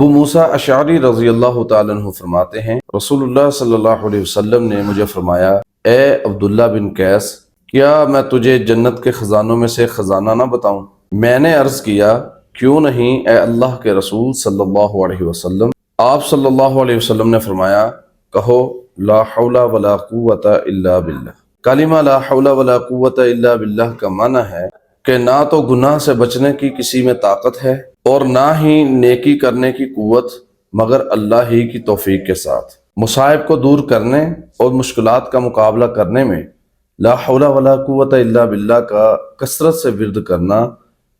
ابو موسیٰ اشعری رضی اللہ تعالیٰ عنہ فرماتے ہیں رسول اللہ صلی اللہ علیہ وسلم نے مجھے فرمایا، اے عبداللہ بن قیس، کیا میں تجھے جنت کے خزانوں میں سے خزانہ نہ بتاؤں؟ میں نے عرض کیا، کیوں نہیں اے اللہ کے رسول صلی اللہ علیہ وسلم؟ آپ صلی اللہ علیہ وسلم نے فرمایا، کہو لا حول ولا قوت الا باللہ۔ کلمہ لا حول ولا قوت الا باللہ کا معنی ہے کہ نہ تو گناہ سے بچنے کی کسی میں طاقت ہے اور نہ ہی نیکی کرنے کی قوت مگر اللہ ہی کی توفیق کے ساتھ۔ مصائب کو دور کرنے اور مشکلات کا مقابلہ کرنے میں لا حول ولا قوت الا باللہ کا کثرت سے ورد کرنا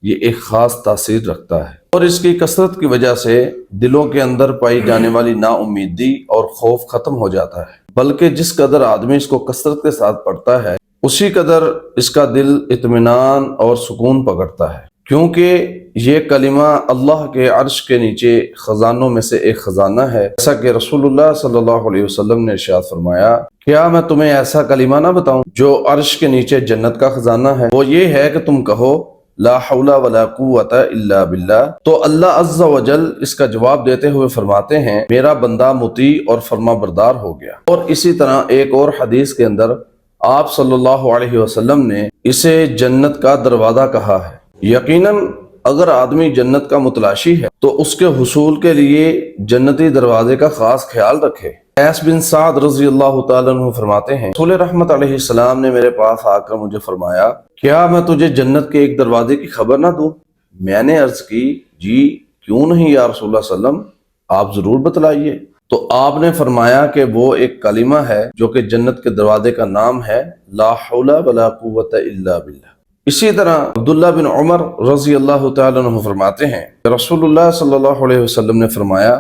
یہ ایک خاص تاثیر رکھتا ہے، اور اس کی کثرت کی وجہ سے دلوں کے اندر پائی جانے والی نا امیدی اور خوف ختم ہو جاتا ہے، بلکہ جس قدر آدمی اس کو کثرت کے ساتھ پڑھتا ہے اسی قدر اس کا دل اطمینان اور سکون پکڑتا ہے، کیونکہ یہ کلمہ اللہ کے عرش کے نیچے خزانوں میں سے ایک خزانہ ہے، جیسا کہ رسول اللہ صلی اللہ علیہ وسلم نے ارشاد فرمایا، کیا میں تمہیں ایسا کلمہ نہ بتاؤں جو عرش کے نیچے جنت کا خزانہ ہے؟ وہ یہ ہے کہ تم کہو لا حول ولا قوت الا باللہ۔ تو اللہ عز و جل اس کا جواب دیتے ہوئے فرماتے ہیں، میرا بندہ مطیع اور فرما بردار ہو گیا۔ اور اسی طرح ایک اور حدیث کے اندر آپ صلی اللہ علیہ وسلم نے اسے جنت کا دروازہ کہا ہے۔ یقیناً اگر آدمی جنت کا متلاشی ہے تو اس کے حصول کے لیے جنتی دروازے کا خاص خیال رکھے۔ قیس بن سعد رضی اللہ تعالیٰ عنہ فرماتے ہیں، رسول رحمت علیہ السلام نے میرے پاس آ کر مجھے فرمایا، کیا میں تجھے جنت کے ایک دروازے کی خبر نہ دوں؟ میں نے عرض کی، جی کیوں نہیں یا رسول اللہ صلی اللہ علیہ وسلم، آپ ضرور بتلائیے۔ تو آپ نے فرمایا کہ وہ ایک کلمہ ہے جو کہ جنت کے دروازے کا نام ہے، لا حول ولا قوت الا باللہ۔ اسی طرح عبداللہ بن عمر رضی اللہ تعالیٰ عنہ فرماتے ہیں کہ رسول اللہ صلی اللہ علیہ وسلم نے فرمایا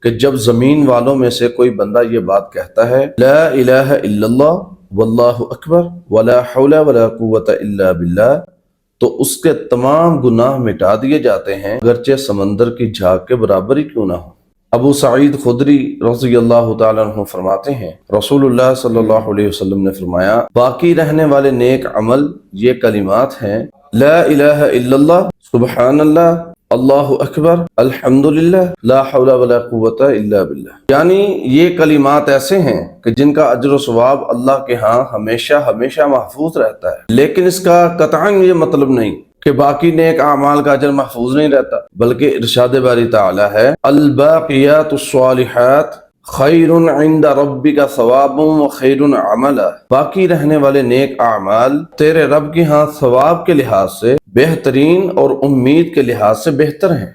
کہ جب زمین والوں میں سے کوئی بندہ یہ بات کہتا ہے، لا الہ الا اللہ واللہ اکبر ولا حول ولا قوت الا باللہ، تو اس کے تمام گناہ مٹا دیے جاتے ہیں، اگرچہ سمندر کی جھاگ کے برابر ہی کیوں نہ ہو۔ ابو سعید خدری رضی اللہ تعالیٰ عنہ فرماتے ہیں، رسول اللہ صلی اللہ علیہ وسلم نے فرمایا، باقی رہنے والے نیک عمل یہ کلمات ہیں، لا الہ الا اللہ، سبحان اللہ، اللہ اکبر، الحمدللہ، لا حول ولا قوت الا باللہ۔ یعنی یہ کلمات ایسے ہیں کہ جن کا اجر و ثواب اللہ کے ہاں ہمیشہ ہمیشہ محفوظ رہتا ہے، لیکن اس کا قطعاً یہ مطلب نہیں کہ باقی نیک اعمال کا اجر محفوظ نہیں رہتا، بلکہ ارشاد باری تعالی ہے، الباقیات الصالحات خیر عند ربک ثوابا وخیر عملا، باقی رہنے والے نیک اعمال تیرے رب کے ہاں ثواب کے لحاظ سے بہترین اور امید کے لحاظ سے بہتر ہیں۔